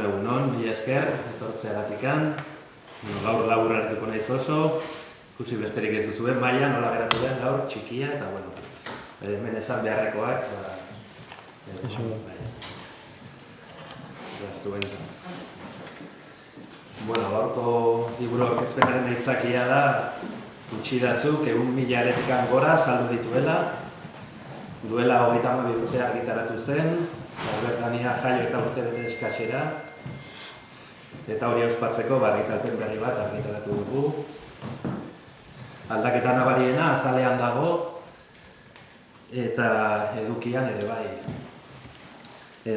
Egunon, mila esker, etortzeagatikan. Gaur laburra hartuko naiz oso, ikusi besterik ez duzuen, maila nola geratu den gaur txikia, eta hemen esan beharrekoak, zuen. Gaurko liburu aurkezpenaren aitzakia da, utxidazuk 1.000 eretikan gora saldu dituela, duela 32 urte argitaratu zen, Alberdania jaio eta urte bete eskasera, eta hori auspatzeko argitalpen berri bat argitaratu dugu. Aldaketa nabariena azalean dago, eta edukian ere bai.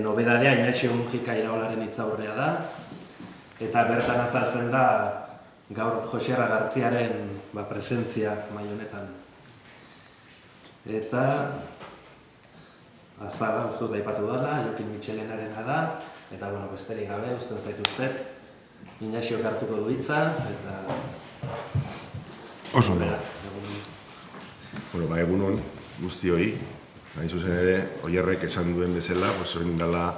Nobedadea Inaxio Mujika Iraolaren hitzaurrea da, eta bertan azaltzen da gaur Joserra Gartziaren presentzia mai honetan. Eta azala uste dut aipatu dela, Jokin Mitxelenarena da, eta besterik gabe, usten zaituztet, Inaxio hartuko du hitza, eta... Oso da. Egunon guztioi, nahi zuzen ere, Oierrek esan duen bezala, horren dela,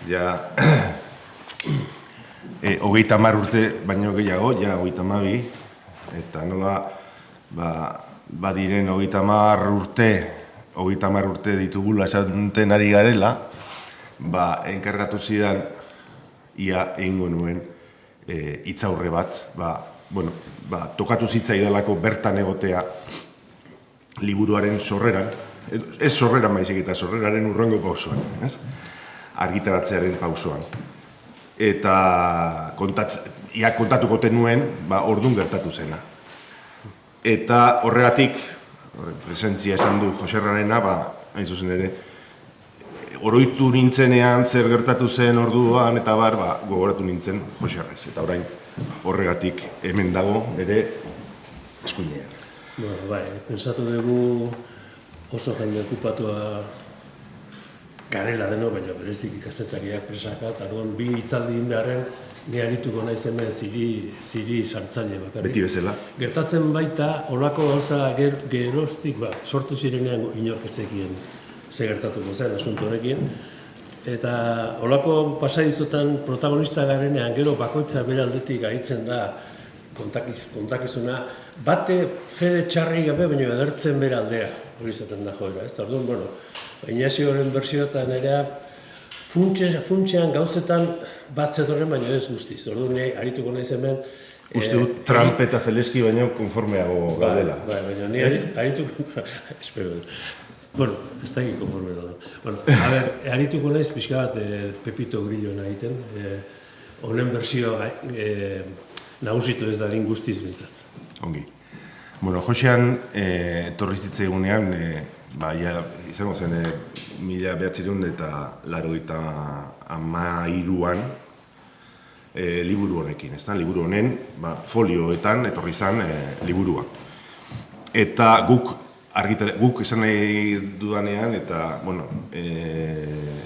ja, 30 urte baino gehiago, ja 32, eta nola, badiren 30 urte ditugula esaten ari garela, enkargatu zidan, ia egingo nuen hitzaurre bat, tokatu zitzaidalako bertan egotea liburuaren sorreran, ez sorreran baizik eta sorreraren urrengo pausoan, argitaratzearen pausoan. Eta kontatuko tenuen, ordun gertatu zena. Eta horregatik, presentzia esan du Joserrarena, hain zuzen ere, oroitu nintzenean zer gertatu zen orduan, eta gogoratu nintzen Joserrez. Eta orain horregatik hemen dago ere eskuinean. Pensatu dugu oso jende okupatua garela deno, baina berezik ikazetariak presaka, eta bi hitzaldi inbeharren ni arituko naiz hemen ziri sartzaile bakarrik. Beti bezala. Gertatzen baita, olako gauza geroztik sortu zirenean inork ezekien ze gertatuko zen asunto honekin. Eta olako pasadizotan protagonista garenean gero bakoitza bere aldetik gaitzen da kontakizuna, bate fede txarri gabe, baina edertzen bere aldea, hori izaten da joera. Orduan, Inaxioren bersioetan ere funtsean gauzetan bat zetorren, baina ez guztiz. Orduan, arituko naiz hemen... Uste dut Trump eta Zeleski baino konformeago gaudela. Baina ni arituko... Espero dut. Ez da egin konforme da. Arituko naiz pixka bat Pepito Grilloen egiten. Honen bersioa nagusitu ez da din guztiz bintzat. Ongi. Josean, etorri zitzaigunean, izango zen 1983 liburu honekin, liburu honen folioetan etorri zen liburua. Eta guk esan nahi dudanean, eta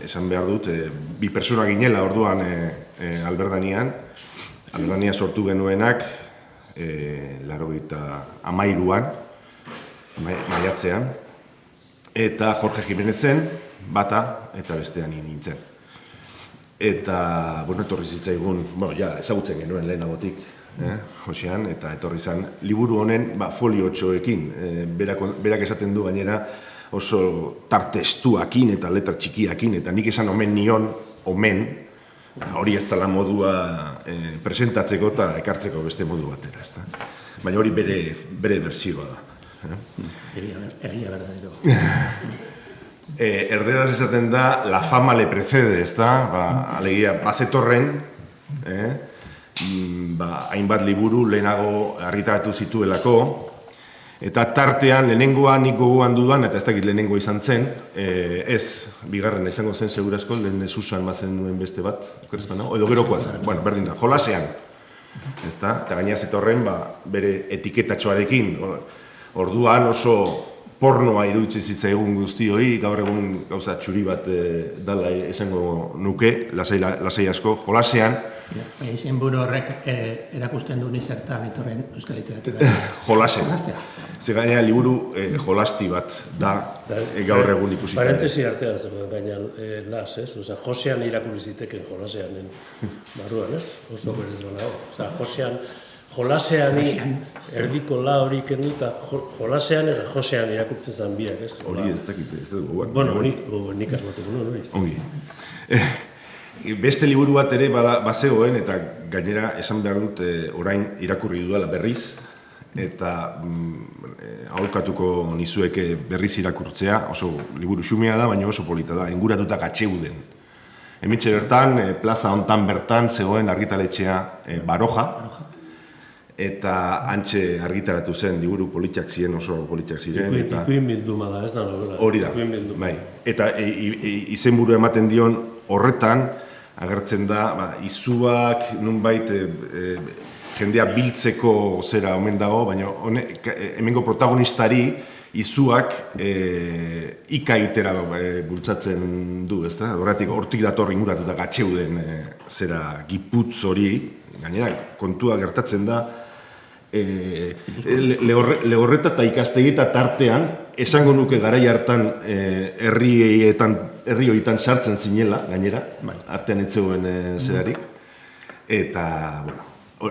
esan behar dut, bi persona ginela orduan Alberdania sortu genuenak 83an, maiatzean, eta Jorge Jimenezen, bata eta bestean nintzen. Eta, etorri zitzaigun, ezagutzen genuen lehenagotik, Josean, eta etorri zen liburu honen folio 8ekin. Berak esaten du gainera oso tartestuakin eta letra txikiakin, eta nik esan omen nion, hori ez zala modua presentatzeko eta ekartzeko beste modu batera, ezta. Baina hori bere bertsioa da. Egia verdadero. Erderaz esaten da, la fama le precede, ezta? Alegia, bazetorren, hainbat liburu lehenago argitaratu zituelako, eta tartean lehenengoa nik gogoan dudan, eta ez dakit lehenengoa izan zen, bigarren izango zen segurazko, lehen Susan bazen duen beste bat, edo gerokoa zen, berdin da, jolasean, eta gainera zetorren bere etiketatxoarekin, orduan oso pornoa iruditzi zitzaigun guztioi, gaur egun gauza txuri bat dala esango nuke, lasai asko, jolasean, Izenburu horrek erakusten du ni zertan etorren euskal literatura. Jolasen. Ze gainera liburu jolasti bat da gaur egun ikusita. Parentesi artean zegoen, baina las, ez? Osea, Josean irakurri ziteken jolaseanen barruan, ez? Oso berez banago. Osea, jolaseani erdiko la hori kendu eta jolasean eta Josean irakurtzen zen biak, ez? Hori ez dakit, ez dut gogoan. Bueno, nik asmatuko nuen, hori. Ongi. Beste liburu bat ere bazegoen, eta gainera esan behar dut orain irakurri dudala berriz, eta aholkatuko nizueke berriz irakurtzea, oso liburu xumea da, baina oso polita da, inguratuta Gatxeuden. Hementxe bertan, plaza hontan bertan, zegoen argitaletxea Baroja, eta hantxe argitaratu zen, liburu politak ziren, oso politak ziren. Ikuin bilduma da, ez da novela. Hori da, bai. Eta izenburu ematen dion horretan, agertzen da, izuak, nunbait, jendea biltzeko zera omen dago, baina hemengo protagonistari izuak ika itera bultzatzen du, ez da? Hortik dator inguratuta Gatxeuden zera giputz hori, gainera kontua gertatzen da, lehorreta eta ikastegi eta tartean, esango nuke garai hartan herri horietan sartzen zinela, gainera, artean ez zegoen zerarik, eta, bueno,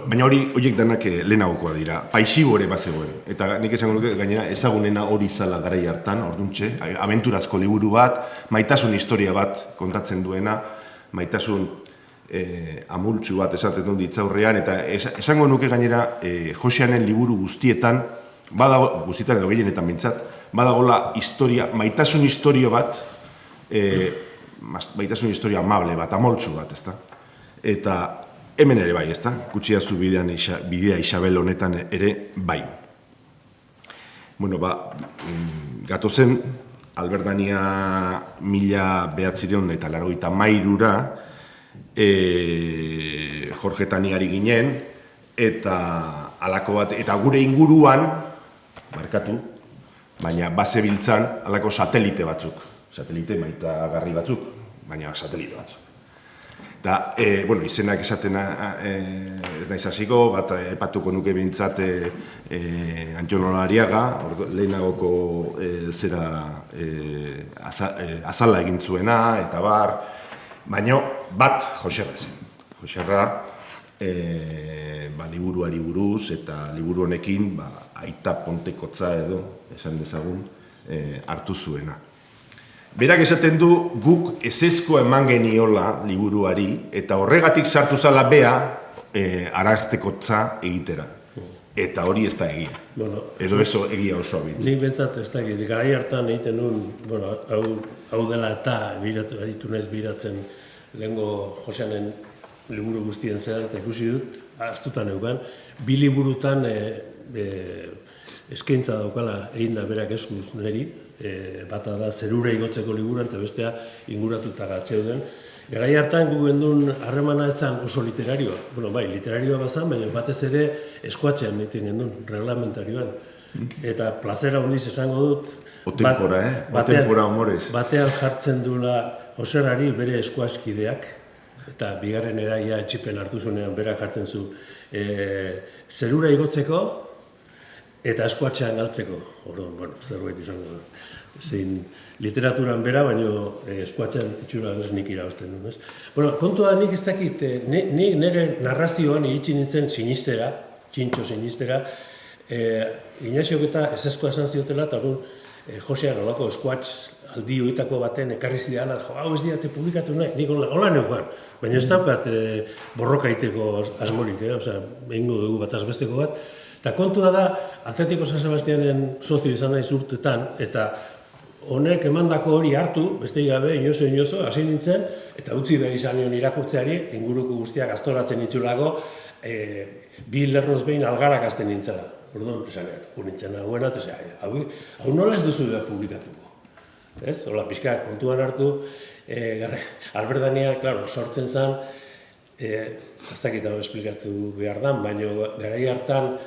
baina horiek denak lehenagokoa dira, Paixibo ere bazegoen, eta nik esango nuke gainera ezagunena hori zala garai hartan, orduntxe, abenturazko liburu bat, maitasun historia bat kontatzen duena, maitasun amultsu bat esaten dut ditzaurrean, eta esango nuke gainera Joseanen liburu guztietan, guztietan edo gehienetan bintzat, badagola historia, maitasun historia bat, maitasun historia amable bat, amoltsu bat, ezta? Eta hemen ere bai, ezta? Kutsiazu bidea Isabel honetan ere bai. Bueno, gatozen, Albertania 1983ra, Jorgetaniari ginen, eta halako bat, eta gure inguruan, barkatu, baina bazebiltzan halako satelite batzuk, satelite maitagarri batzuk, baina satelite batzuk. Eta, bueno, izenak esaten ez naiz hasiko, bat epatuko nuke behintzat Antion Olariaga, lehenagoko zera azala egin zuena, eta bar, baina bat Joserra zen. Joserra liburuari buruz eta liburu honekin aita pontekotza edo, esan dezagun, hartu zuena. Berak esaten du guk ezezkoa eman geniola liburuari eta horregatik sartu zala bea arartekotza egitera. Eta hori ez da egia. Edo eso egia oso abit. Nik bentsat ez da egia. Garai hartan egiten nuen, hau dela eta aditu naiz biratzen lehengo Joseanen liburu guztien zelan, eta ikusi dut, aztutan euken, bi liburutan eskaintza daukala egin da berak eskuz niri, bata da zerura igotzeko liburuan, eta bestea inguratuta Gatxeuden. Garai hartan gu gendun harremana etzan oso literarioa. Bueno, bai, literarioa bazan, baina batez ere eskuatzean egiten gendun, reglamentarioan. Eta plazera hondiz esango dut, Otempora humorez. Batean jartzen duela Joserrari bere eskuazkideak, eta bigarren eraia etxipen hartu zuenean berak jartzen zu zerura igotzeko eta eskuatzean galtzeko. Orduan, bueno, zerbait izango da. Zein literaturan bera, baino eskuatzean itxura nik irabazten duen, ez? Bueno, kontua nik ez dakit, nik nire narrazioan iritsi nintzen sinistera, txintxo sinistera, Ignaziok eta ezeskoa esan ziotela, eta orduan Josean olako eskuatz aldi hoitako baten ekarri zidean, hau ez diate publikatu nahi, nik hola neukan. Baina ez daukat borroka iteko asmorik, osea, egingo dugu bat azbesteko bat. Eta kontua da, Atletico San Sebastianen sozio izan nahi urtetan, eta honek emandako hori hartu, beste gabe, inozo, hasi nintzen, eta utzi behar izan nion irakurtzeari, inguruko guztiak astoratzen ditulako, bi lerroz behin algarak azten nintzela. Orduan, nintzen nagoena, eta hau nola ez duzu behar publikatuko. Ez? Hola, pixka, kontuan hartu, Albertania, klaro, sortzen zen, ez dakit hau esplikatu behar dan, baina garai hartan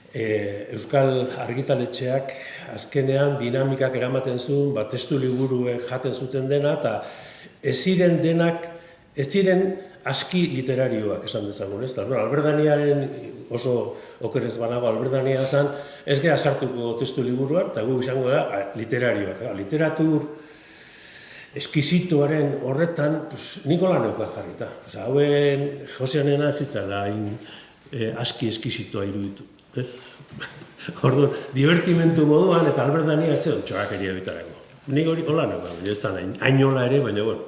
Euskal argitaletxeak azkenean dinamikak eramaten zuen, testu liburuek jaten zuten dena, eta ez ziren aski literarioak esan dezagun, ez da? Albert Daniaren oso okerez banago Albert Dania zen, ez geha sartuko testu liburuan, eta gu izango da literarioak. Literatur eskizitoaren horretan, niko lan eukat jarrita. Hauen Joseanena ez zitzala aski eskizitoa iruditu, ez? Orduan, divertimentu moduan eta Albert Dania etxean txorakeria bitarako. Nik hori hola neuka, baina ez zan hainola ere, baina bueno,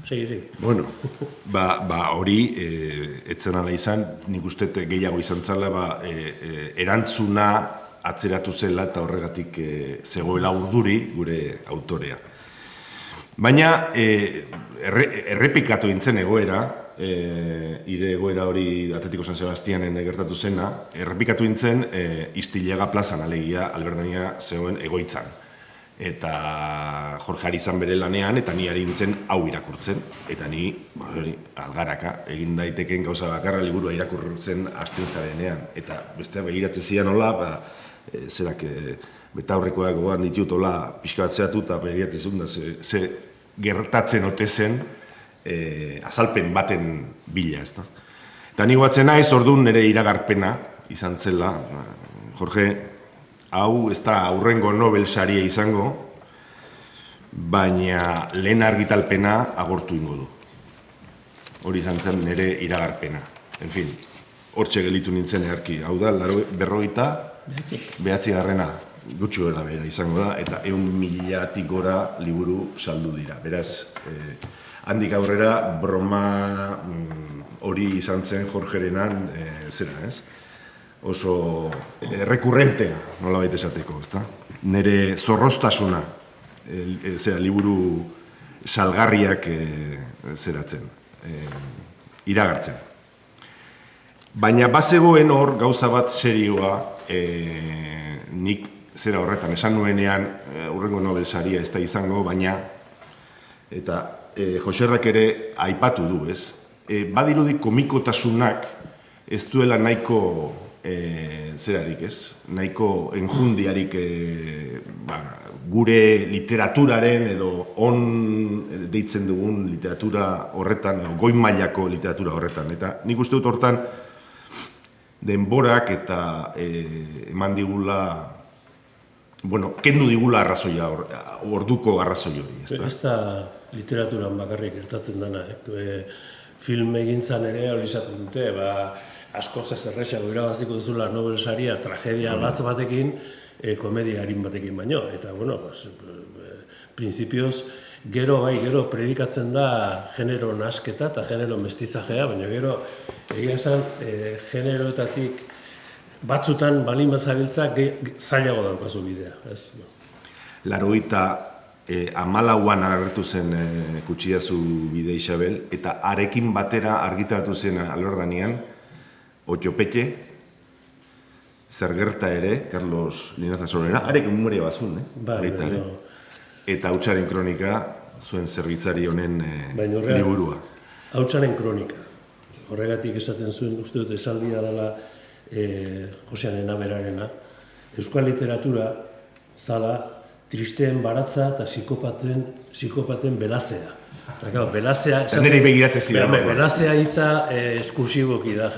segi. Bueno, hori, etzen ala izan, nik uste gehiago izan zala, erantzuna atzeratu zela eta horregatik zegoela urduri gure autorea. Baina, errepikatu intzen egoera, ire egoera hori Atletiko San Sebastianen gertatu zena, errepikatu intzen Iztillaga plazan alegia Albert Dania zegoen egoitzan. Eta Jorge ari izan bere lanean, eta ni ari nintzen hau irakurtzen. Eta ni, algaraka, egin daiteken gauza bakarra liburua irakurtzen hasten zarenean. Eta beste begiratzen zian hola, zerak betaurrekoak gogoan ditut hola pixka bat zehatu, eta begiratzen zuen da ze gertatzen ote zen azalpen baten bila, ez da. Eta ni guatzen naiz, orduan nire iragarpena izan zela, Jorge, hau ez da aurrengo Nobel saria izango, baina lehen argitalpena agortu ingo du. Hori izan zen nire iragarpena. En fin, hortxe gelitu nintzen eharki. Hau da, 49. Gutxi gara bera izango da, eta 100.000 gora liburu saldu dira. Beraz, handik aurrera broma hori izan zen Jorgerenan zera, ez? Oso rekurrentea, nola baita esateko, ezta? Nire zorroztasuna, liburu salgarriak zeratzen, iragartzen. Baina bazegoen hor gauza bat serioa, nik zera horretan, esan nuenean hurrengo Nobel saria ez da izango, baina, eta Joserrak ere aipatu du, ez? Badirudi komikotasunak ez duela nahiko zerarik, ez? Nahiko enjundiarik gure literaturaren edo on deitzen dugun literatura horretan, goi mailako literatura horretan. Eta nik uste dut hortan denborak eta eman digula, kendu digula arrazoia, orduko arrazoi hori, ez da? Ez da literaturan bakarrik gertatzen dena, film egintzan ere hori izaten dute, askoz ez errexago irabaziko duzula Nobel saria tragedia latz batekin, komedia harin batekin baino. Eta, prinsipioz, gero predikatzen da genero nasketa eta genero mestizajea, baina gero, egia esan, generoetatik batzutan balin bazabiltza zailago daukazu bidea. 84an agertu zen Kutsiazu bide Isabel, eta arekin batera argitaratu zen Albert Danian, Otxopetxe, zer gerta ere, Carlos Linaza Solera, arek memoria bazun, baita ere. Eta Hautsaren kronika, zuen zerbitzari honen liburua. Hautsaren kronika. Horregatik esaten zuen, uste dut esaldia dela Joseanena berarena. Euskal literatura zala tristeen baratza eta psikopaten belazea. Belazea... Nire begiratzen zidan. Belazea hitza eskursiboki da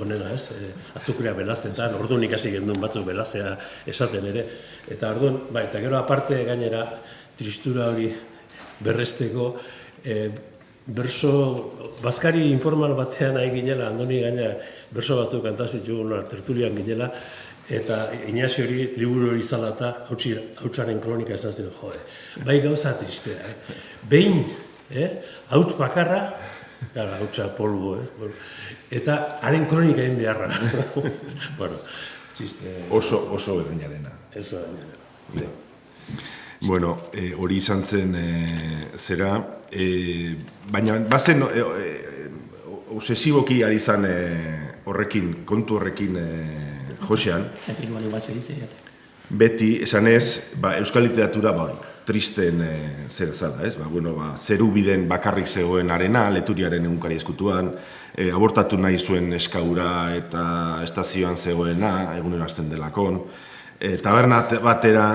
honena, ez? Azukrea belazetan, orduan ikasi gendun batzuk belazea esaten ere. Eta orduan, eta gero aparte gainera tristura hori berresteko, bazkari informal batean nahi ginela, Andoni gaina berso batzuk kantazitxugun tertulian ginela, eta Ignacio hori liburu hori zala eta Hautsaren kronika esan ziren, bai gauza tristea. Behin, hauts bakarra, hautsa polvo, eta haren kronika egin beharra. Oso egainarena. Oso egainarena. Bueno, hori izan zen zera, baina bazen obsesiboki ari izan horrekin, kontu horrekin Josean. Beti, esan ez, euskal literatura tristen zera zala, ez? Zeru biden bakarrik zegoen arena, Leturiaren egunkari eskutuan, abortatu nahi zuen eskaura eta estazioan zegoena, egunero hasten delakon, taberna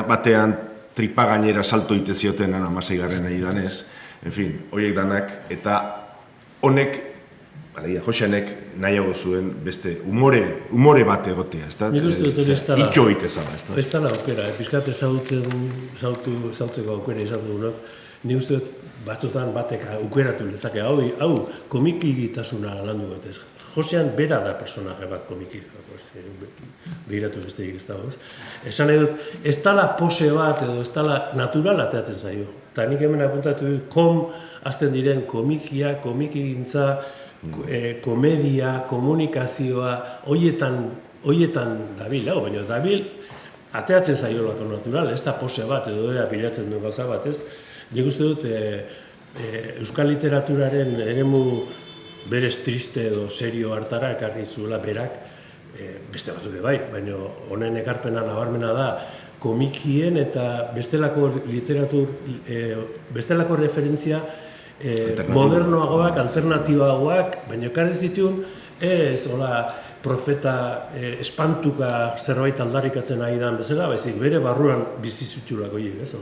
batean tripa gainera salto ite zioten 16. idanez, en fin, horiek danak, eta honek alegia, Joseanek nahiago zuen beste umore bat egotea, ez da? Nik uste dut hori ez dela. Itxo itezala, ez da? Ez dela aukera, pixkat ezagutzeko aukera izan dugunok, nik uste dut batzutan batek aukeratu lezake, hau komikigitasuna landu bat ez. Josean bera da personaje bat komiki, behiratu besteik ez dago, ez? Esan nahi dut, ez dala pose bat edo ez dala natural ateatzen zaio. Eta nik hemen apuntatu azten diren komikia, komikigintza, komedia, komunikazioa, hoietan dabil, baina dabil ateatzen zaiolako natural, ez da pose bat edo bilatzen duen gauza bat, ez? Nik uste dut euskal literaturaren eremu berez triste edo serio hartara ekarri zuela berak, beste batzuk bai, baina honen ekarpena nabarmena da komikien eta bestelako referentzia modernoagoak, alternatibagoak, baina ekarri zituen ez profeta espantuka zerbait aldarrikatzen ari dan bezala, baizik bere barruan bizi zutxulako hiek, ez?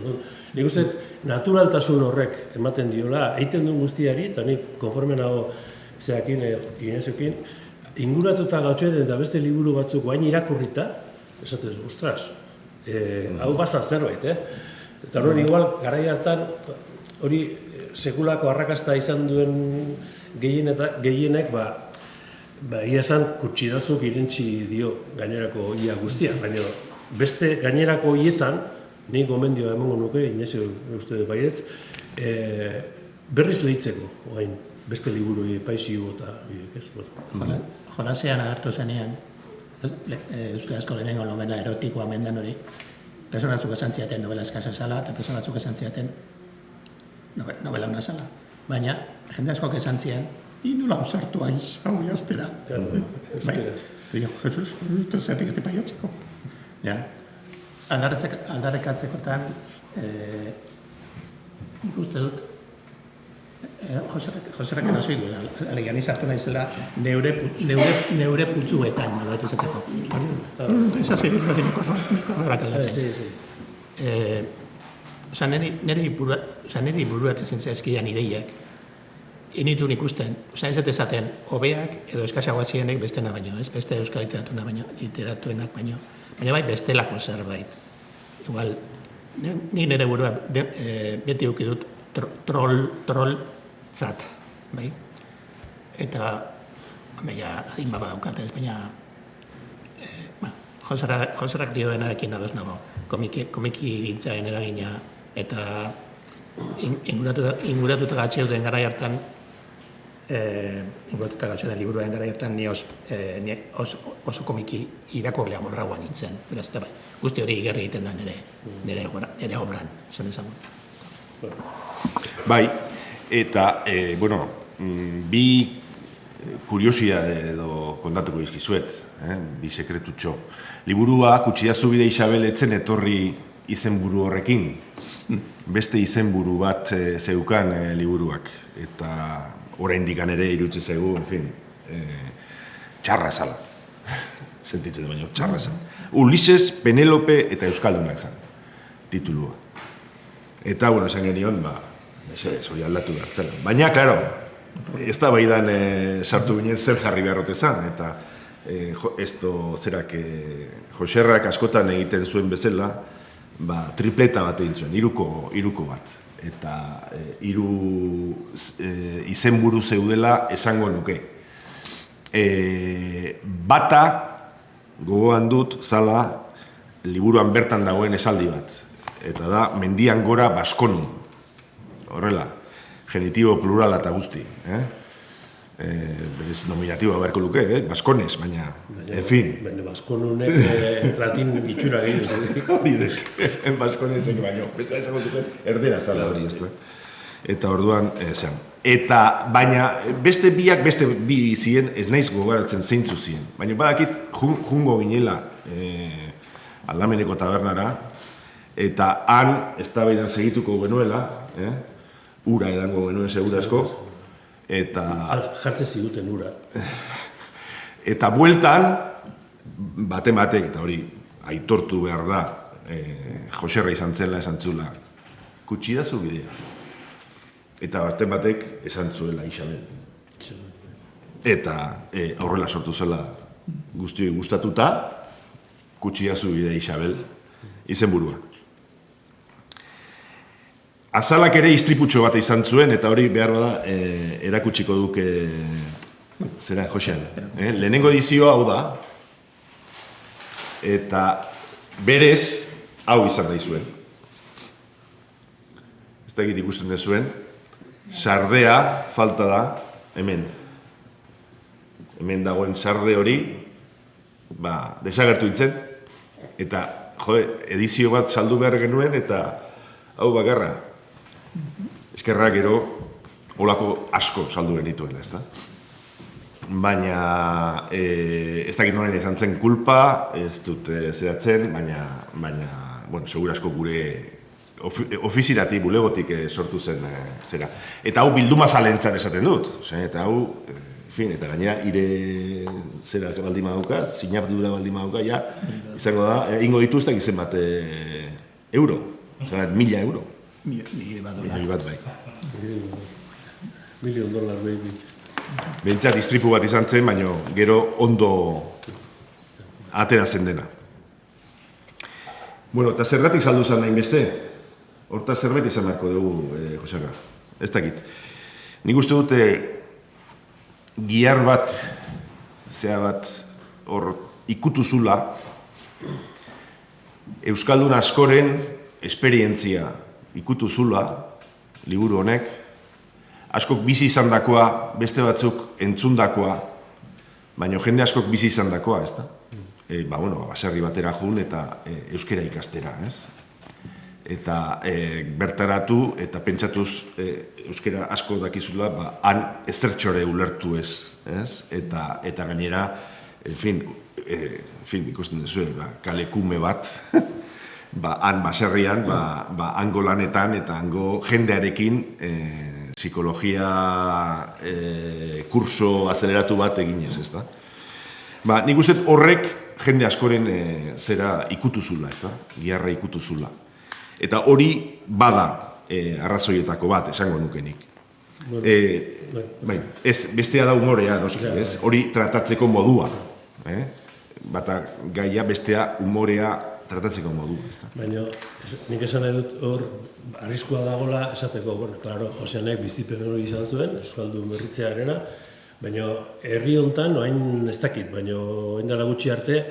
Nik uste naturaltasun horrek ematen diola, egiten duen guztiari, eta nik konforme nago zeakin, Inesekin, inguratuta gautxoetan eta beste liburu batzuk guain irakurrita, esatez, ostras, hau bazan zerbait, Eta hori igual, garai hartan, hori sekulako arrakasta izan duen gehienek, ia esan kutsidazuk irentzi dio gainerako ia guztia, baina beste gainerako hietan, nik gomendioa emango nuke, Inesio uste dut baietz, berriz lehitzeko, oain, beste liburu paisio eta horiek ez. Jolasean agertu zenean, euskarazko lehenengo novela erotikoa mendan hori, personatzuk esan ziaten novela eskasa zala, eta personatzuk esan ziaten novela ona zala. Baina, jende askoak esan zian, nola osartu aiz, hau jaztera. Euskaraz. Jesus, zertik ez dipaiatzeko. Aldarrekatzekotan, nik uste dut, Joserrak errazoi duela, alegia niz hartu naizela neure putzuetan, nolabait esateko. Ez hasi mikrofonak aldatzen. Neri buruatzen zaizkidan ideiak, initun ikusten, ez esaten, hobeak edo eskasagoa zienek bestena baino, beste euskal literatuenak baino, baina bai bestelako zerbait. Igual, nik nire burua beti uki dut trolltzat, bai? Eta, harin baba daukatez, baina Joserrak dioenarekin ados nago, komiki gintzaen eragina, eta inguratuta gatxeuden garai hartan, inguratuta gatxeuden liburuen garai hartan, ni oso komiki irakorlea morragoa nintzen, beraz, eta bai, guzti hori igerri egiten da nire obran, esan ezagun. Bai, eta, bi kuriosia edo kontatuko dizkizuet, bi sekretutxo. Liburua, Kutsidazu bide Isabel etzen etorri izenburu horrekin, beste izenburu bat zeukan liburuak, eta oraindik ere iruditzen zaigu, en fin, txarra zala, sentitzen baino, txarra zala. Ulises, Penelope eta Euskaldunak zan, titulua. Eta, esan genion, hori aldatu behartzela. Baina, klaro, ez da baidan sartu ginen zer jarri beharrote zan, eta Joserrak askotan egiten zuen bezala, tripleta bat egin zuen, hiruko bat. Eta hiru izenburu zeudela esango nuke. Bata, gogoan dut, zala, liburuan bertan dagoen esaldi bat. Eta da, mendian gora baskonun. Horrela, genitibo plurala eta guzti. Berez nominatiboa beharko luke, baskones, baina, en fin. Baina baskonunek latin itxura gehiago. Bidek, baskonesek baino. Beste esango duken, erdera zala hori, ez da. Eta orduan, zean. Eta, baina, beste bi ziren, ez naiz gogoratzen zeintzu ziren. Baina badakit, jungo ginela Aldameneko tabernara, eta han, eztabaidan segituko genuela, ura edango genuen segurazko, eta... Jartze ziguten ura. Eta bueltan, batek, eta hori, aitortu behar da, Joserra izan zela, esan zula, Kutsidazu bidea. Eta batek esan zuela Isabel. eta aurrela sortu zela guztioi gustatuta, Kutsiazu bide Isabel, izenburua. Azalak ere istriputxo bat izan zuen, eta hori behar bada erakutsiko duke zera, Josean. Lehenengo edizioa hau da, eta berez hau izan nahi zuen. Ez da egit ikusten dezuen, sardea falta da, hemen. Hemen dagoen sarde hori, desagertu itzen, eta edizio bat saldu behar genuen, eta hau bakarra. Eskerrak gero, holako asko saldu genituen, ez da? Baina, ez dakit noren izan zen kulpa, ez dut zeratzen, baina, bueno, segura asko gure ofiziratik, bulegotik sortu zen zera. Eta hau bilduma zalentzat esaten dut, eta hau, eta gainera, ire zera baldin badauka, sinapdura baldin badauka, ja, izango da, ingo dituztak izen bat euro, 1.000 euro. Milioi bat bai. $1.000.000, baby. Bentsat istripu bat izan zen, baina gero ondo atera zen dena. Bueno, eta zergatik saldu zen nahin beste? Horta zerbait izan beharko dugu, Joseba. Ez dakit. Nik uste dute gihar bat, zea bat, hor ikutuzula, Euskaldun askoren esperientzia ikutuzula, liburu honek, askok bizi izan dakoa, beste batzuk entzundakoa, baina jende askok bizi izan dakoa, ez da? Baserri batera jun eta euskera ikastera, ez? Eta bertaratu eta pentsatuz euskera asko dakizula, han ezertxore ulertu ez, eta gainera, ikusten duzu, kalekume bat, han baserrian, hango lanetan eta hango jendearekin psikologia kurso azeleratu bat eginez, ez da? Nik uste horrek jende askoren zera ikutuzula, ez da? Giharra ikutuzula. Eta hori bada arrazoietako bat, esango nukenik. Bestea da humorea, noski, ez? Hori tratatzeko modua. Bata gaia bestea humorea tratatzeko modu, ez da. Baina, nik esan nahi dut hor, arriskua dagoela esateko, klaro, Joseanek bizipen hori izan zuen, Euskaldun berritzearena, baina herri hontan, oain ez dakit, baina oain dela gutxi arte,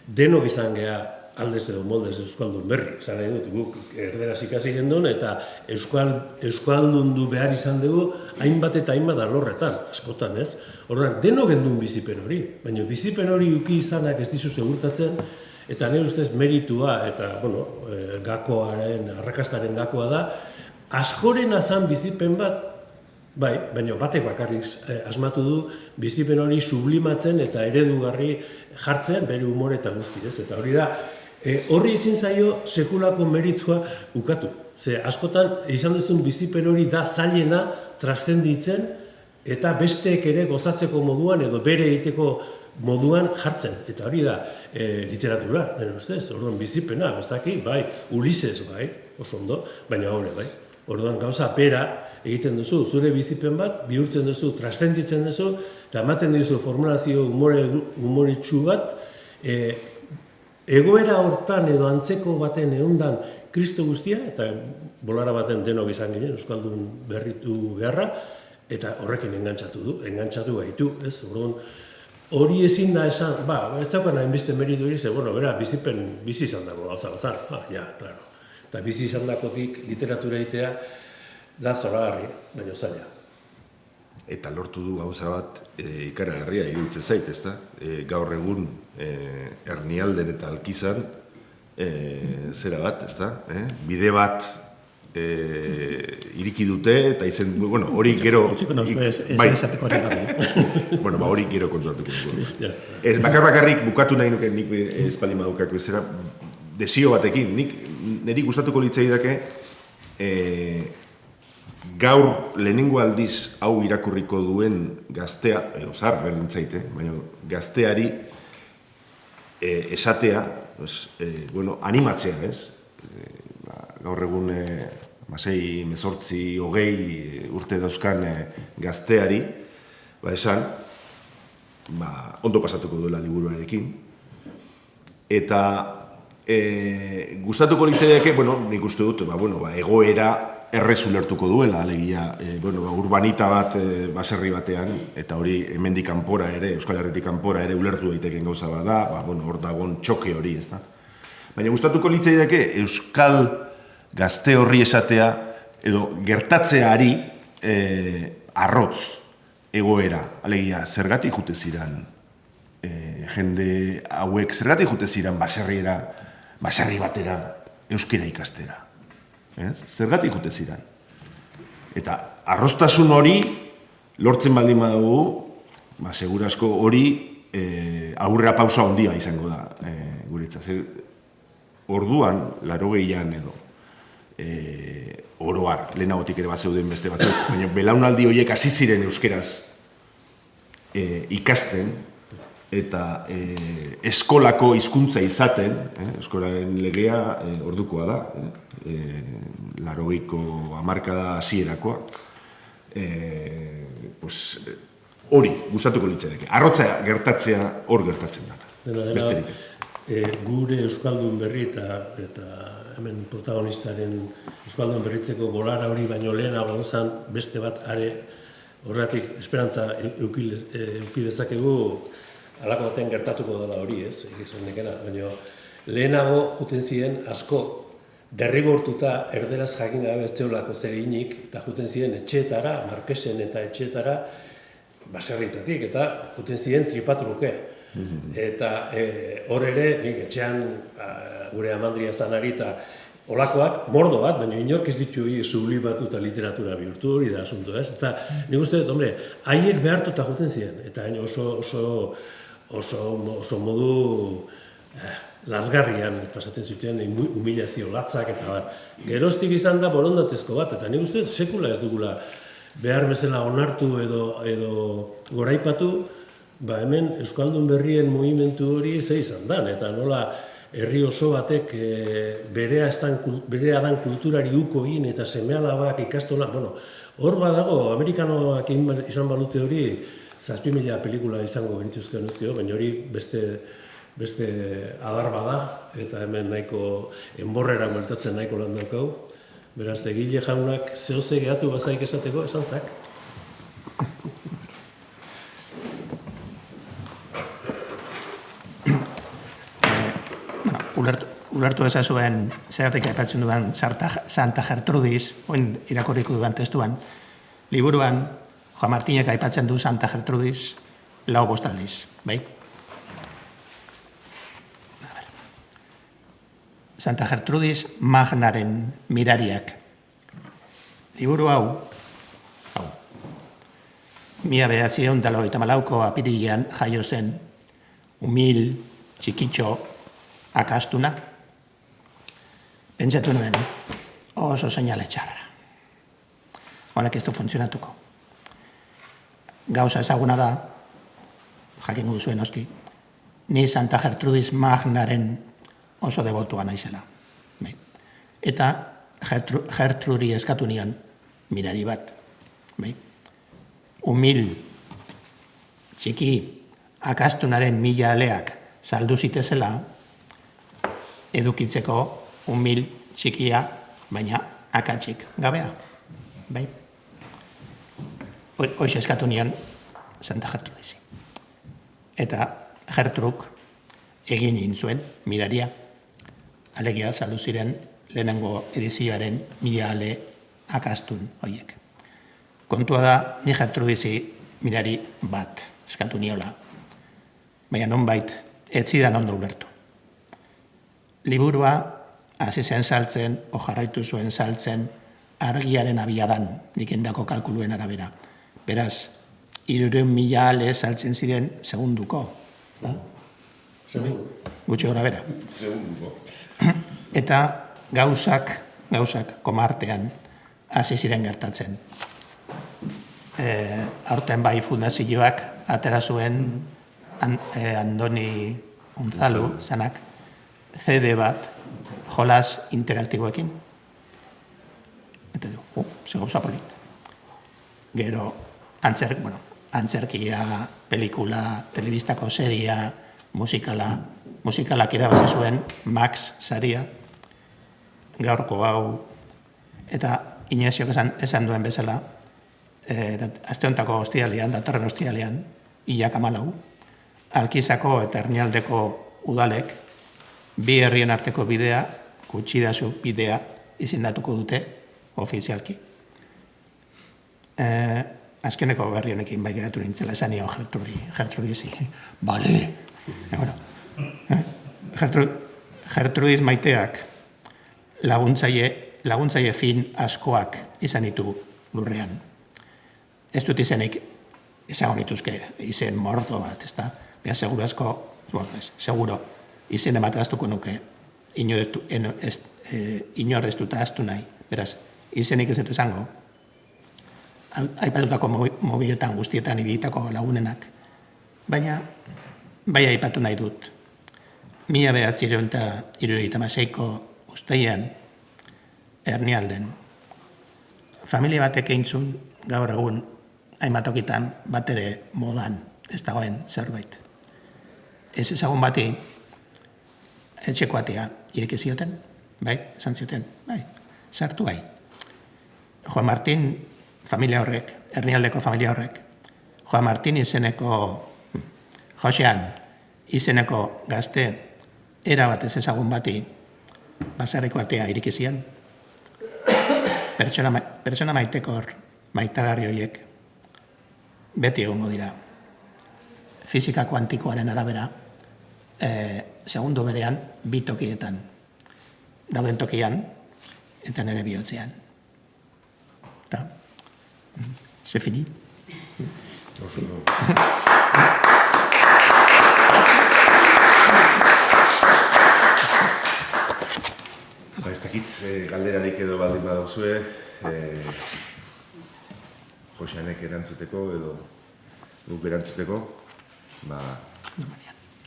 denok izan geha aldez edo moldez Euskaldun berri. Esan nahi dut, guk erderaz ikasi gendun, eta Euskaldundu behar izan dugu, hainbat eta hainbat alorretan, askotan, ez? Horren, denok gendun bizipen hori, baina bizipen hori uki izanak ez dizu segurtatzen, eta nire ustez meritua eta, gakoaren, arrakastaren gakoa da, askoren azan bizipen bat, bai, baina batek bakarrik asmatu du bizipen hori sublimatzen eta eredugarri jartzen bere humore eta guzti, ez? Eta hori da, horri ezin zaio sekulako meritua ukatu. Ze askotan izan duzun bizipen hori da zailena trascenditzen eta besteek ere gozatzeko moduan edo bere egiteko moduan jartzen. Eta hori da literatura, nire ustez, orduan bizipena, bestaki, bai, Ulises, bai, oso ondo, baina hori, bai. Orduan gauza bera egiten duzu, zure bizipen bat, bihurtzen duzu, trascenditzen duzu, eta ematen duzu formulazio humoritsu bat, egoera hortan edo antzeko baten ehundan Kristo guztia, eta bolara baten denok izan ginen, Euskaldun berritu beharra, eta horrekin engantzatu gaitu, ez? Orduan, hori ezin da esan, ez daukan hainbeste meritu hori, bera, bizi izan dago gauza bazan, klaro. Eta bizi izan dakotik literatura egitea da zoragarri, baina zaila. Eta lortu du gauza bat ikaragarria iruditzen zait, ezta? Gaur egun Ernialden eta Alkizan zera bat, ezta? Bide bat iriki dute eta izen, hori gero... hori gero kontatuko dugu. Bakarrik bukatu nahi nuke nik espalin badukako ezera desio batekin. Niri gustatuko litzaidake gaur lehenengo aldiz hau irakurriko duen gaztea, edo zahar berdin zaite, baina gazteari esatea, animatzea, ez? Gaur egun 6, 18, 20 urte dauzkan gazteari, esan, ondo pasatuko duela liburuarekin. Eta gustatuko litzaieke, nik uste dut, egoera errez ulertuko duela, alegia, urbanita bat baserri batean, eta hori hemendik kanpora ere, Euskal Herritik kanpora ere ulertu daiteken gauza bat da, hor dagoen txoke hori, ez da. Baina gustatuko litzaieke Euskal gazte horri esatea, edo gertatzeari arrotz egoera, alegia, zergatik jute ziren jende hauek, zergatik jute ziren baserri batera, euskera ikastera. Zergatik jute ziren. Eta arroztasun hori lortzen baldin badugu, segurazko hori aurrera pausa handia izango da guretzat. Orduan, 80an edo, oroar, lehenagotik ere bat zeuden beste batzuk, baina belaunaldi horiek hasi ziren euskeraz ikasten, eta eskolako hizkuntza izaten, eskolaren legea ordukoa da, 80ko hamarkada hasierakoa, hori gustatuko litzaieke. Arrotza gertatzea hor gertatzen da. Besterik ez. Gure Euskaldun berri eta hemen protagonistaren Euskaldun berritzeko bolara hori baino lehenago zen beste bat are horretik esperantza eduki dezakegu halako baten gertatuko dela hori, ez, egizan nekena, baina lehenago juten ziren asko derrigortuta erderaz jakin gabe ez zeolako zer eginik, eta juten ziren etxeetara, markesen eta etxeetara, baserritatik, eta juten ziren tripatruke. Eta hor ere, nik etxean gure amandria zanari eta olakoak, mordo bat, baina inork ez ditu sublimatu eta literatura bihurtu hori da asunto, ez? Eta nik uste dut, haiek behartuta juten ziren, eta oso modu lazgarrian pasatzen zuten humilazio latzak eta bar. Geroztik izan da borondatezko bat, eta nik uste sekula ez dugula behar bezala onartu edo goraipatu, hemen Euskaldun berrien mugimendu hori ze izan da, eta nola herri oso batek berea dan kulturari uko egin eta seme-alabak ikastola, hor badago, amerikanoak izan balute hori, 7.000 pelikula izango benituzken ezkio, baina hori beste adar bada, eta hemen nahiko enborrera bueltatzen nahiko lan daukau. Beraz, egile jaunak zehoze gehatu bazaik esateko, esan zak. Ulertu ezazuen zeratik aipatzen dudan Santa Gertrudis, oin irakurriko dudan testuan, liburuan Juan Martinek aipatzen du Santa Gertrudis 4 aldiz, bai? Santa Gertrudis Magnaren mirariak. Liburu hau, 1994ko apirilean jaio zen umil, txikitxo, akastuna, pentsatu nuen oso seinale txarra. Honek ez du funtzionatuko. Gauza ezaguna da, jakingo duzuen oski, ni Santa Gertrudis Magnaren oso debotua naizela. Eta Gertrudi eskatu nion mirari bat. Umil, txiki, akastunaren 1000 aleak saldu zitezela, edukitzeko umil, txikia, baina akatsik gabea. Hoxe eskatu nion Santa Gertrudisi. Eta Gertruk egin zuen miraria. Alegia saldu ziren lehenengo edizioaren 1000 ale akastun horiek. Kontua da, ni Gertrudisi mirari bat eskatu niola. Baina nonbait, ez zidan ondo ulertu. Liburua hasi zen saltzen, o jarraitu zuen saltzen, argiaren abiadan, nik endako kalkuluen arabera. Beraz, 300.000 ale saltzen ziren segunduko. Gutxi gora bera. Segunduko. Eta gauzak komartean hasi ziren gertatzen. Aurten bai fundazioak atera zuen Andoni Unzalu zanak CD bat jolas interaktiboekin. Eta du, ze gauza polit. Gero, antzerkia, pelikula, telebistako seria, musikalak irabazi zuen Max saria, gaurko hau, eta Ineziok esan duen bezala, aste hontako ostialean, datorren ostialean, hilak 14, Alkizako eta Ernialdeko udalek, bi herrien arteko bidea, Kutxidazu bidea, izendatuko dute ofizialki. Azkeneko berri honekin bai geratu nintzela esan nio Gertrudizi. Bale. Gertrudiz maiteak laguntzaile fin askoak izan ditu lurrean. Ez dut izenik ezagun dituzke izen mordo bat, ez da? Beha seguro izen emataztuko nuke inor ez dut ahaztu nahi. Beraz, izenik ez dut esango. Aipatutako mobiletan guztietan ibilitako lagunenak. Baina, bai aipatu nahi dut. 1976ko uztailean, Ernialden, familia batek eintzun gaur egun hainbatokitan bat ere modan ez dagoen zerbait. Ez ezagun bati etxeko atea ireki zioten, bai, esan zioten, bai, sartu bai. Juan Martín familia horrek, Ernialdeko familia horrek, Juan Martín Josean izeneko gazte erabat ez ezagun bati basarreko atea ireki zian. Pertsona maitekor, maitagarri horiek, beti egongo dira. Fisika kuantikoaren arabera, segundo berean, bi tokietan. Dauden tokian, eta nire bihotzean. Eta, se fini. Ez dakit, galderarik edo baldin badauzue, Joseanek erantzuteko edo guk erantzuteko,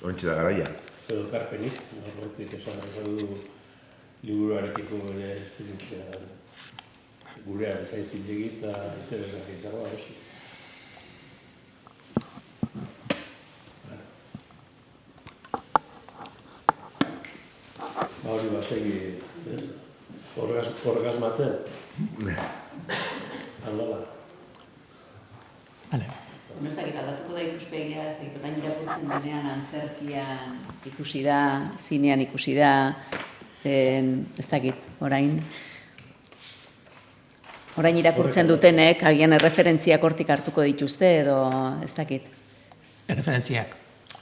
oraintxe da garaia. Edo karpenik, horretik esan du liburuarekiko bere esperientzia gurea bezain zilegi eta interesgarri izango da, oso. Hori basegi, orgasmatzen. Aldala. Vale. Ez dakit aldatuko da ikuspegia, ez dakit orain irakurtzen denean antzerkian ikusi da, zinean ikusi da, ez dakit orain. Orain irakurtzen dutenek, agian erreferentziak hortik hartuko dituzte edo ez dakit. Erreferentziak.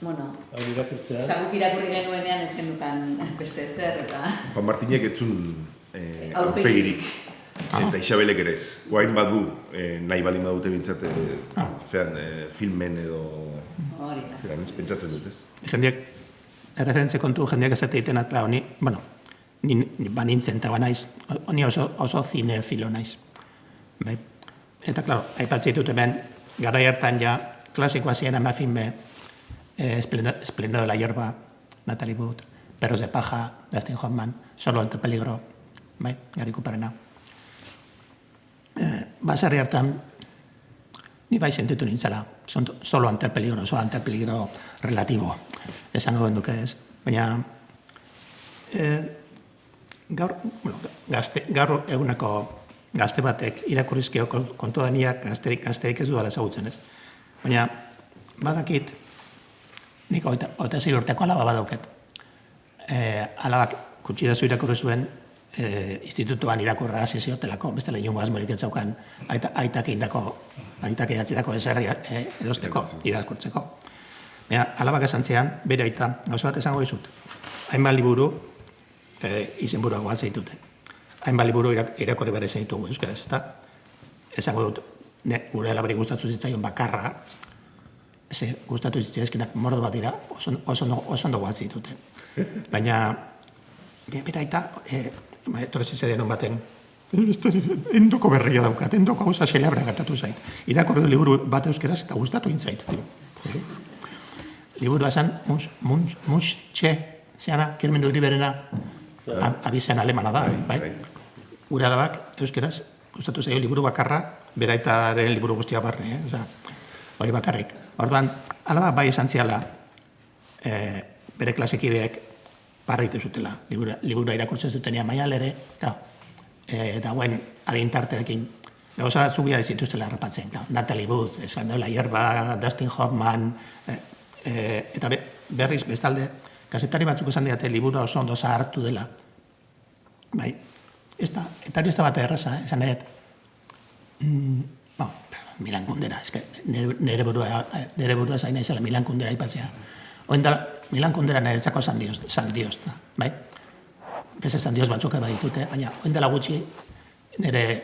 Bueno, Hau irakurtzea. guk irakurri genuenean ez genukan beste ezer eta... Juan Martinek etzun aurpegirik. Eta Isabelek ere ez. Oain badu, nahi baldin badute bintzat, filmen edo... Hori da. Zeran ez, pentsatzen dut ez. Jendeak, erreferentzia kontu, jendeak ezate egiten atla honi, bueno, nintzen eta banaiz, honi oso zinefilo naiz. Bai? Eta, klaro, aipatzea ditut hemen, garai hartan ja, klasikoa ziren ama filme, Esplendor de la hierba, Natalie Wood, Perros de paja, Dustin Hoffman, Solo ante peligro, bai, Gary Cooperena. Basarri hartan, ni bai sentitu nintzela, solo ante el peligro relativo, esango genduke ez. Baina, gaur eguneko gazte batek irakurrizkio kontu daniak gazterik ez dudala ezagutzen ez. Baina, badakit, nik 26 urteko alaba badauket. Alabak Kutxidazu irakurri zuen institutuan irakurra hasi ziotelako, bestela inongo asmorik ez zaukan aitak idatzitako eserri erosteko, irakurtzeko. Alabak esan zean, bere aita, gauza bat esango dizut. Hainbat liburu, izenburua goatzen ditute. Hainbat liburu irakurri bere zen ditugu euskaraz, ezta? Esango dut, gure alabari gustatu zitzaion bakarra, gustatu zitzaizkinak mordo bat dira, oso ondo goatzen ditute. Baina, bera aita, etorrezi zedean hon baten, endoko berria daukat, endoko gauza xelabra gertatu zait. Irakorri du liburu bat euskeraz eta gustatu intzait. Liburua esan, Muntxe, zeana, Kirmendu Griberena, abizen alemana da, bai? Gure alabak, euskeraz, gustatu zaio liburu bakarra, beraitaren liburu guztia barne, hori bakarrik. Orduan, alaba bai esan ziala, bere klasekideek parritu zutela, libura irakurtzen zutenean maial ere, dagoen adintarterekin, gauza zubia ez zituztela harrapatzen, Natalie Wood, Espandola Hierba, Dustin Hoffman, eta berriz bestalde, kazetari batzuk esan diate liburu oso ondo zahartu dela. Bai, eta hori ez da bat erraza, esan nahet, Milan Kundera, nire burua zaina izela Milan Kundera ipatzea. Oindala, Milan Kundera niretzako San Dios da, bai? Beste San Dios batzuk eba ditute, baina oindala gutxi nire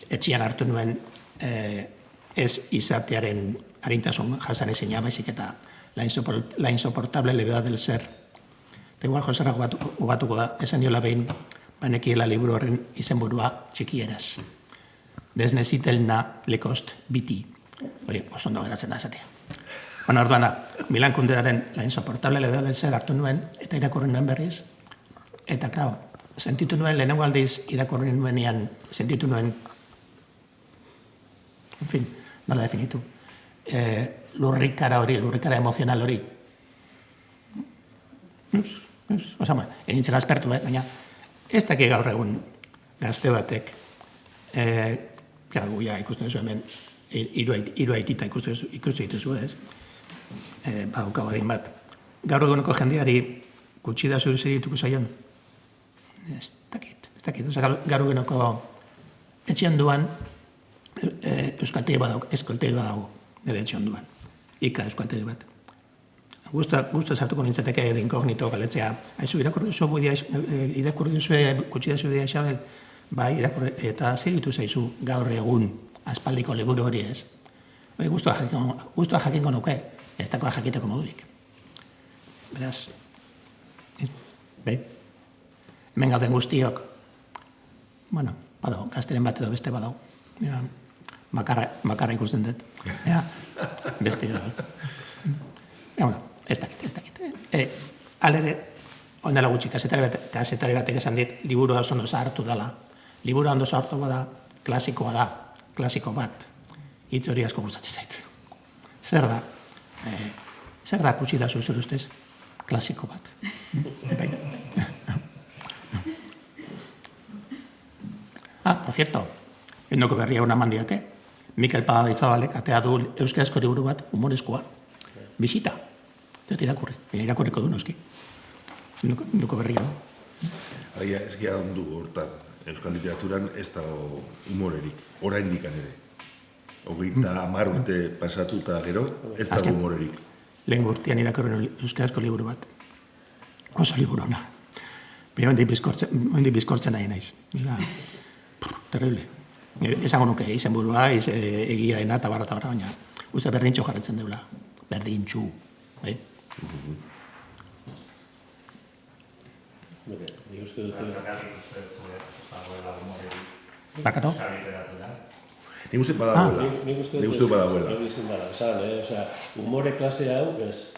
etxian hartu nuen ez izatearen harintasun jasan ezina, baizik eta la insoportable levedad del ser. Eta igual Josera gobatuko da, esan niola behin, banekiela liburu horren izenburua txikieraz. Desnezitelna lekost biti. Hori, oso ondo geratzen da esatea. Bueno, orduana, Milan Kunderaren la insoportable levedad del ser hartu nuen, eta irakurri nuen berriz. Eta, klaro, sentitu nuen, lehenengo aldiz irakurri nuenean, sentitu nuen, en fin, nola definitu, lurrikara emozional hori. Osama, enintzen aspertu, baina ez dakik gaur egun gazte batek, guia ikusten zu hemen, hiru aitita ikusten dituzu, ez? Badaukago egin bat. Gaur eguneko jendeari gutxi da zure zerituko zaion? Ez dakit. Gaur eguneko etxean duan, euskaltegi badago, nire etxean duan. Ika euskaltegi bat. Guztu sartuko nintzateke de inkognito galetzea. Aizu, irakurri duzu gutxi da zure Isabel? Bai, eta zeritu zaizu gaur egun aspaldiko liburu hori ez. Guztua jakingo nuke, ez dakoa jakiteko modurik. Beraz, bai, hemen gauden guztiok, bueno, badago, gazteren bat edo beste badago. Makarra ikusten dut. Beste edo. Bueno, ez dakit. Alere, ondela gutxi, kasetari batek esan dit, liburu oso ondo zahartu dela. Liburu ondo zahartu bada, klasiko bat. Hitz hori asko gustatzen zait. Zer da kutsi da zuzur ustez? Klasiko bat. Por cierto, endoko berria una mandiate, Mikel Pagadizabalek atea du euskarazko liburu bat humorezkoa. Bisita. Ez irakurriko du noski. Endoko berria da. Aia, ez gira ondu hortan, euskal literaturan ez dago humorerik, oraindik ere. 30 urte pasatuta gero, ez dago humorerik. Lehen urtean irakurren euskarazko liburu bat. Oso liburu ona. Beha hondik bizkortzen nahi naiz. Terrible. Esango nuke, izenburua, egiaena, eta barra, baina uste berdintxo jarretzen deula. Berdintxu. Nik uste dut... Bakatu? Nik uste badagoela. Humore klase hau, ez.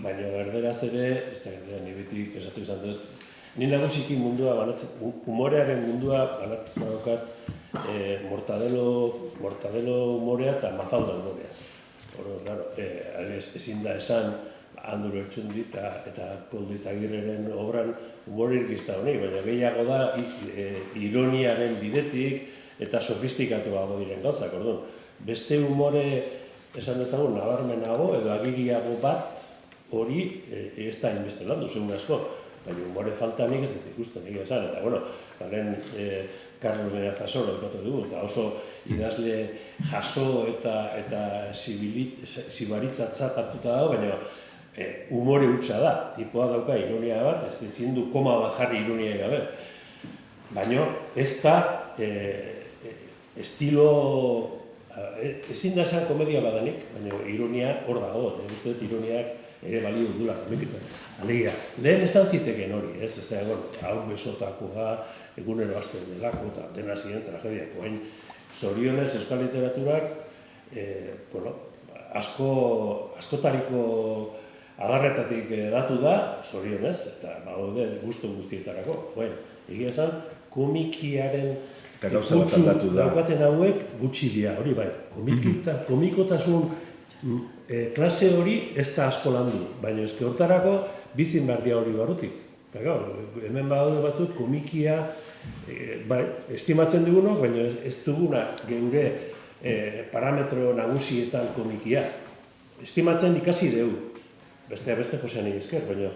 Baina berderaz ere, ni betik esatu izan dut, ni nagusiki mundua banatzen, humorearen mundua banatzen daukat mortadelo humorea eta mafalda humorea. Ezin da esan, Andu Lertxundi eta Koldo Izagirreren obran humorerik izta honi, baina gehiago da ironiaren bidetik eta sofistikatuago diren gauzak, orduan. Beste humore, esan dezagun, nabarmenago edo agiriago bat hori ez da inbeste landu, segun asko, baina humore falta nik ez dut ikusten, nik esan, eta bueno, garen Carlos Benazasoro ekatu dugu, eta oso idazle jaso eta zibaritatza hartuta dago, baina humore hutsa da, tipoa dauka ironia bat, ez ezin du koma bat jarri ironia gabe. Baina ez da estilo, ezin da esan komedia badanik, baina ironia hor dago, uste dut ironiak ere balio dula. Alegia, lehen esan ziteken hori, ez? Hau besotakoa, egunero hasten delako, eta dena ziren tragediako. Zorionez, euskal literaturak, askotariko adarretatik datu da, zorionez, eta bagaude gustu guztietarako. Egia esan, komikiaren Eta gauza bat aldatu da. daukaten hauek gutxi dira, hori bai. Komikotasun klase hori ez da asko landu, baina eske hortarako bizin behar dira hori barrutik. Eta gaur, hemen badaude batzuk komikia, bai, estimatzen dugunok, baina ez duguna geure parametro nagusietan komikia. Estimatzen ikasi dugu. Beste Joseanik esker, baina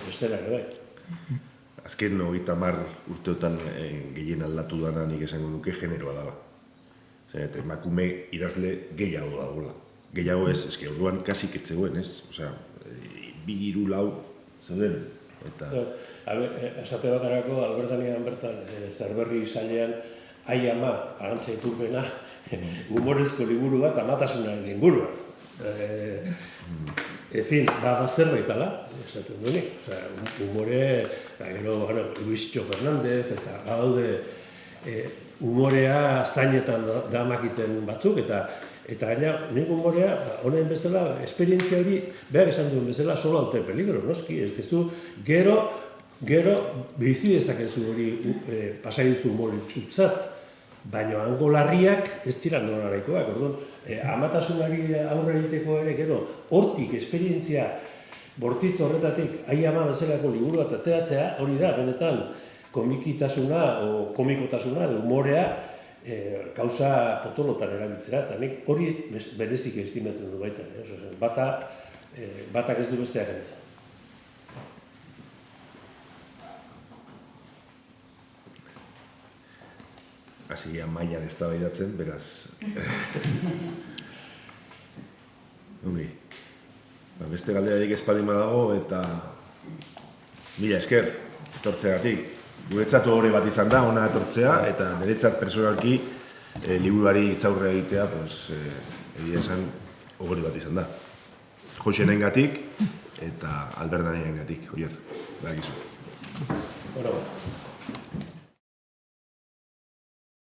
bestela ere bai. Azken 30 urteotan gehien aldatu dana nik esango nuke generoa dela. Eta emakume idazle gehiago dagoela. Gehiago ez, eske orduan kasik ez zegoen, ez? Osea, 2, 3, 4 zeuden. Eta... Esate baterako, Albertanian bertan, Zerberri sailean, Ai ama, Arantxa Iturbena, humorezko liburu bat, amatasunaren inguruan. En fin, zerbait ala, esaten duenik. Humore, gero, Luisitxo Fernández, eta gaude humorea zainetan damakiten batzuk, eta gaina, nik humorea, honen bezala, esperientzia hori, behar esan duen bezala, solo haute peligro, noski, ez gezu, gero, bizi dezakezu hori pasai duzu humore txutzat, baina hango larriak ez dira noraraikoak, orduan, amatasunari aurre egiteko ere, gero, hortik, esperientzia, bortitz horretatik, Ai ama bezalako liburu bat ateratzea, hori da, benetan, komikitasuna, o komikotasuna, edo humorea, gauza potolotan erabiltzea, eta nik hori berezik estimatzen du baita. Batak ez du besteak entzat. Hasi gian mailan ez da baidatzen, beraz... Ongi. Beste galderarik espaldima dago eta... Mila esker, etortzeagatik. Guretzat ohore bat izan da, ona etortzea, eta niretzat personalki liburuari itzaurre egitea, egia esan, ohore bat izan da. Josenengatik eta Albertaniengatik, Oier, badakizu. Bueno,